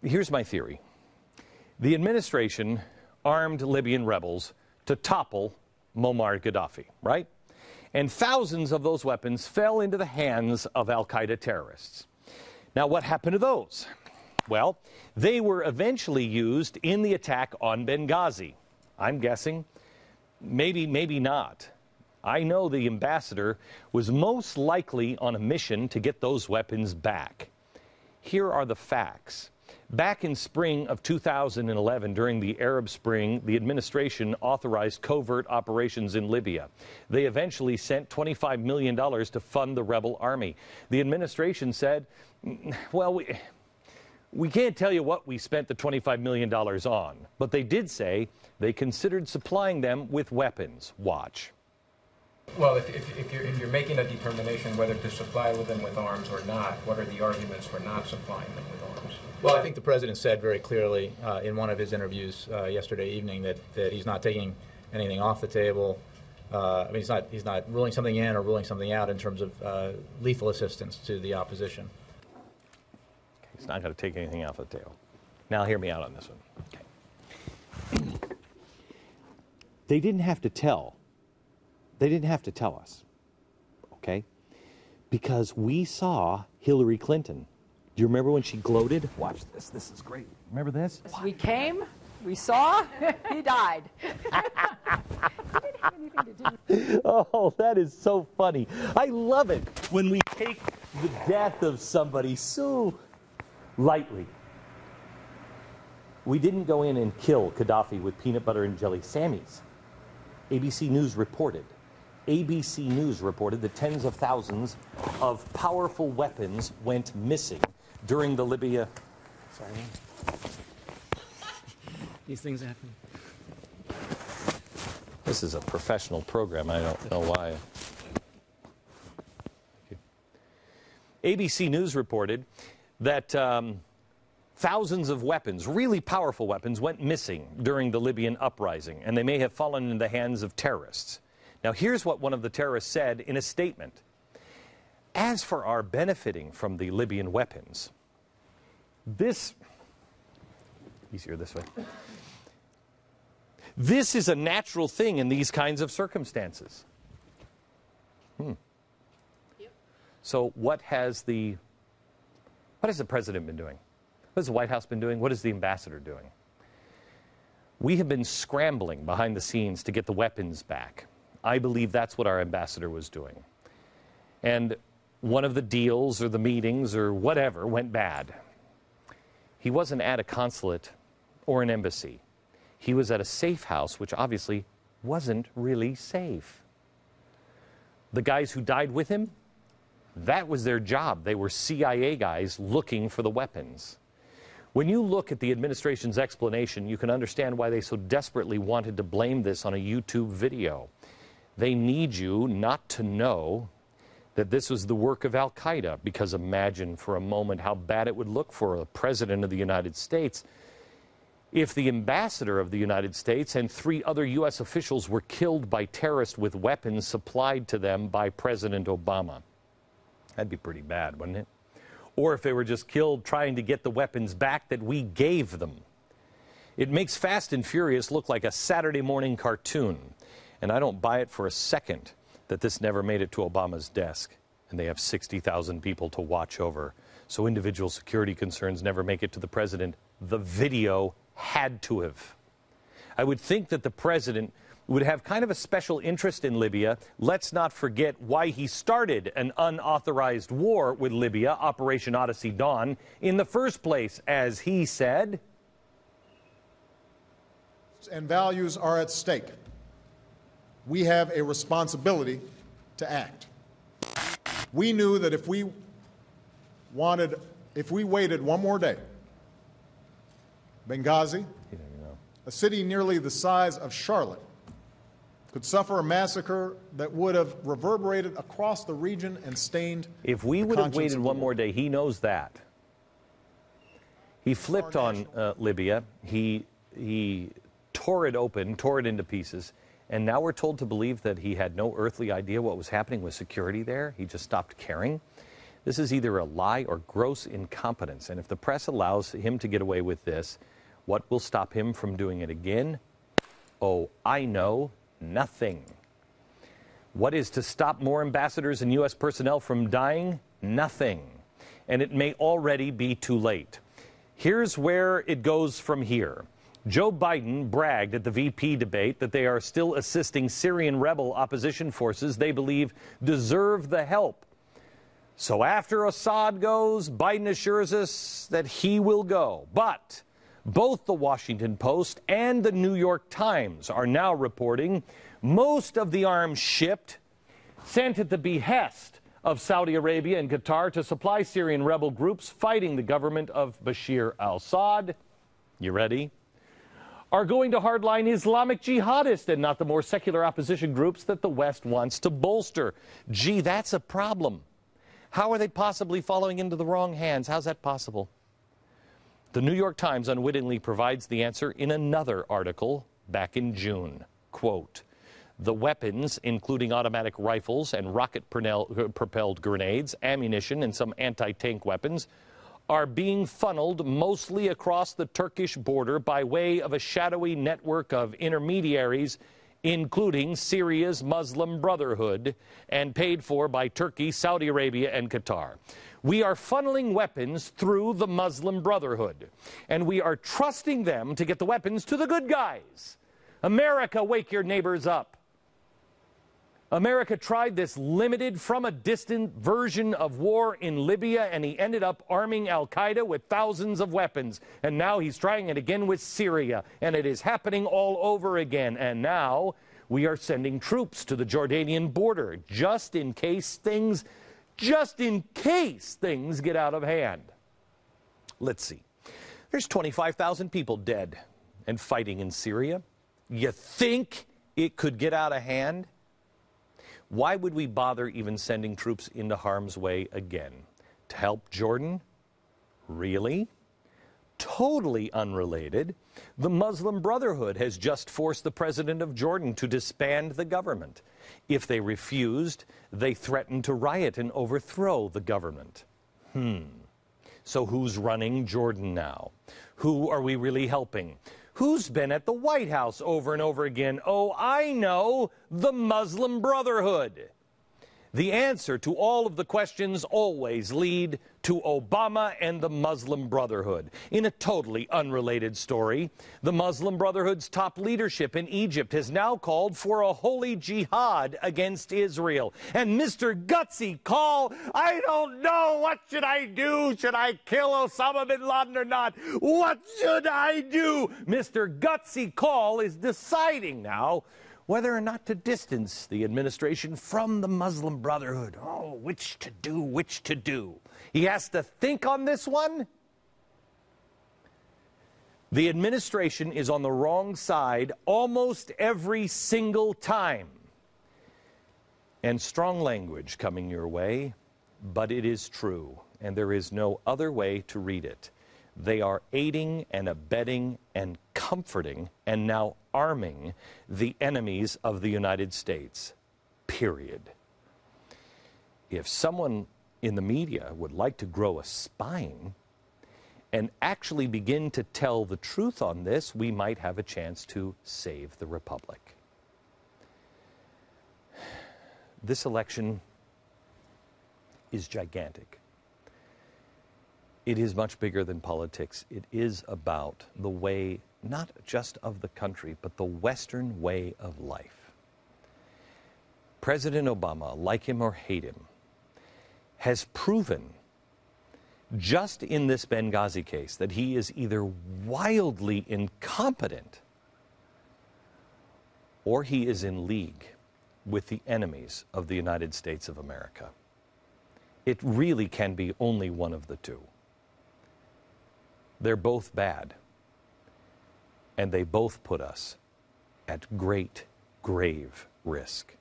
Here's my theory. The administration armed Libyan rebels to topple Muammar Gaddafi, right? And thousands of those weapons fell into the hands of al-Qaeda terrorists. Now, what happened to those? Well, they were eventually used in the attack on Benghazi. I'm guessing maybe not. I know the ambassador was most likely on a mission to get those weapons back. Here are the facts. Back in spring of 2011, during the Arab Spring, the administration authorized covert operations in Libya. They eventually sent $25 million to fund the rebel army. The administration said, well, we can't tell you what we spent the $25 million on, but they did say they considered supplying them with weapons. Watch. Well, if you're making a determination whether to supply them with arms or not, what are the arguments for not supplying them with arms? Well, I think the president said very clearly in one of his interviews yesterday evening that he's not taking anything off the table. I mean, he's not ruling something in or ruling something out in terms of lethal assistance to the opposition. He's not going to take anything off the table. Now, hear me out on this one. Okay. They didn't have to tell. They didn't have to tell us, okay? Because we saw Hillary Clinton. Do you remember when she gloated? Watch this. This is great. Remember this? We came, we saw, he died. Oh, that is so funny. I love it when we take the death of somebody so lightly. We didn't go in and kill Gaddafi with peanut butter and jelly Sammies. ABC News reported that tens of thousands of powerful weapons went missing during the Libya. Sorry. These things happen. This is a professional program. I don't know why. ABC News reported that thousands of weapons, really powerful weapons, went missing during the Libyan uprising, and they may have fallen in the hands of terrorists. Now, here's what one of the terrorists said in a statement. As for our benefiting from the Libyan weapons, easier this way. This is a natural thing in these kinds of circumstances. So what has the president been doing? What has the White House been doing? What is the ambassador doing? We have been scrambling behind the scenes to get the weapons back. I believe that's what our ambassador was doing. And one of the deals or the meetings or whatever went bad. He wasn't at a consulate or an embassy. He was at a safe house, which obviously wasn't really safe. The guys who died with him, that was their job. They were CIA guys looking for the weapons. When you look at the administration's explanation, you can understand why they so desperately wanted to blame this on a YouTube video. They need you not to know that this was the work of al-Qaeda, because imagine for a moment how bad it would look for the President of the United States if the ambassador of the United States and 3 other U.S. officials were killed by terrorists with weapons supplied to them by President Obama. That'd be pretty bad, wouldn't it? Or if they were just killed trying to get the weapons back that we gave them. It makes Fast and Furious look like a Saturday morning cartoon. And I don't buy it for a second that this never made it to Obama's desk. And they have 60,000 people to watch over. So individual security concerns never make it to the president. The video had to have. I would think that the president would have kind of a special interest in Libya. Let's not forget why he started an unauthorized war with Libya, Operation Odyssey Dawn, in the first place, as he said. And values are at stake. We have a responsibility to act. We knew that if we waited one more day, Benghazi, a city nearly the size of Charlotte, could suffer a massacre that would have reverberated across the region and stained. If we would have waited one more day, he knows that. He flipped on Libya. He tore it open, tore it into pieces, and now we're told to believe that he had no earthly idea what was happening with security there. He just stopped caring. This is either a lie or gross incompetence. And if the press allows him to get away with this, what will stop him from doing it again? Oh, I know, nothing. What is to stop more ambassadors and U.S. personnel from dying? Nothing. And it may already be too late. Here's where it goes from here. Joe Biden bragged at the VP debate that they are still assisting Syrian rebel opposition forces they believe deserve the help. So after Assad goes, Biden assures us that he will go. But both the Washington Post and the New York Times are now reporting most of the arms shipped sent at the behest of Saudi Arabia and Qatar to supply Syrian rebel groups fighting the government of Bashar al-Assad. You ready? Are going to hardline Islamic jihadists and not the more secular opposition groups that the West wants to bolster. Gee, that's a problem. How are they possibly falling into the wrong hands? How's that possible? The New York Times unwittingly provides the answer in another article back in June. Quote, the weapons, including automatic rifles and rocket-propelled grenades, ammunition, and some anti-tank weapons, are being funneled mostly across the Turkish border by way of a shadowy network of intermediaries, including Syria's Muslim Brotherhood, and paid for by Turkey, Saudi Arabia, and Qatar. We are funneling weapons through the Muslim Brotherhood, and we are trusting them to get the weapons to the good guys. America, wake your neighbors up. America tried this limited from a distant version of war in Libya, and he ended up arming al-Qaeda with thousands of weapons. And now he's trying it again with Syria, and it is happening all over again. And now we are sending troops to the Jordanian border just in case things get out of hand. Let's see. There's 25,000 people dead and fighting in Syria. You think it could get out of hand? Why would we bother even sending troops into harm's way again? To help Jordan? Really? Totally unrelated. The Muslim Brotherhood has just forced the president of Jordan to disband the government. If they refused, they threatened to riot and overthrow the government. So who's running Jordan now? Who are we really helping? Who's been at the White House over and over again? Oh, I know, the Muslim Brotherhood. The answer to all of the questions always lead to Obama and the Muslim Brotherhood. In a totally unrelated story, the Muslim Brotherhood's top leadership in Egypt has now called for a holy jihad against Israel. And Mr. Gutsy Call, I don't know, what should I do? Should I kill Osama bin Laden or not? What should I do? Mr. Gutsy Call is deciding now whether or not to distance the administration from the Muslim Brotherhood. Oh, which to do, which to do. He has to think on this one. The administration is on the wrong side almost every single time. And strong language coming your way, but it is true, and there is no other way to read it. They are aiding and abetting and comforting and now arming the enemies of the United States, period. If someone in the media would like to grow a spine and actually begin to tell the truth on this, we might have a chance to save the republic. This election is gigantic. It is much bigger than politics. It is about the way, not just of the country, but the Western way of life. President Obama, like him or hate him, has proven just in this Benghazi case that he is either wildly incompetent or he is in league with the enemies of the United States of America. It really can be only one of the two. They're both bad, and they both put us at great, grave risk.